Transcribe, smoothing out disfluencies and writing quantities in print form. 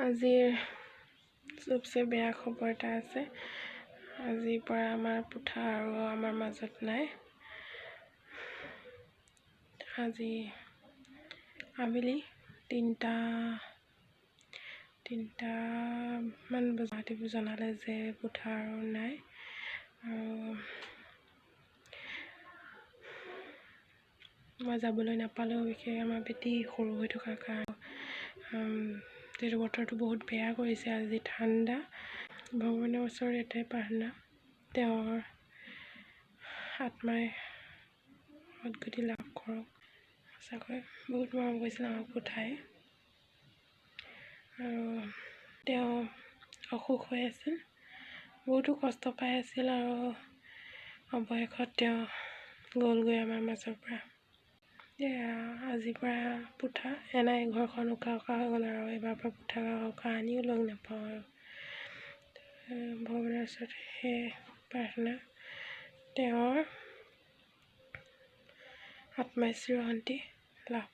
আজিৰ চবচে বেয়া খবৰ এটা আছে। আজিৰ পৰা আমাৰ পুথা আৰু আমাৰ মাজত নাই। আজি আবেলি 3টা মান বজাত জনালে যে পুথা আৰু নাই। আৰু মই যাবলৈ নাপালেও বিশেষ আমাৰ বেটি সৰু হৈ থকাৰ কাৰণে যিহেতু বতৰটো বহুত বেয়া কৰিছে, আজি ঠাণ্ডা। ভগৱানৰ ওচৰত এটাই প্ৰাৰ্থনা, তেওঁৰ আত্মাই সদ্গতি লাভ কৰক। সঁচাকৈ বহুত মৰম কৰিছিল আমাক পুথাই। আৰু তেওঁ অসুখ হৈ আছিল, বহুতো কষ্ট পাই আছিল, আৰু অৱশেষত তেওঁ গ'লগৈ আমাৰ মাজৰ পৰা। আজিৰ পৰা পুথা এনাই ঘৰখন উকা হৈ গ'ল, আৰু এইবাৰ পৰা পুথা আনিও লগ নাপাওঁ। আৰু ভগৱানৰ ওচৰত সেই প্ৰাৰ্থনা, তেওঁৰ আত্মাই চিৰশান্তি লাভ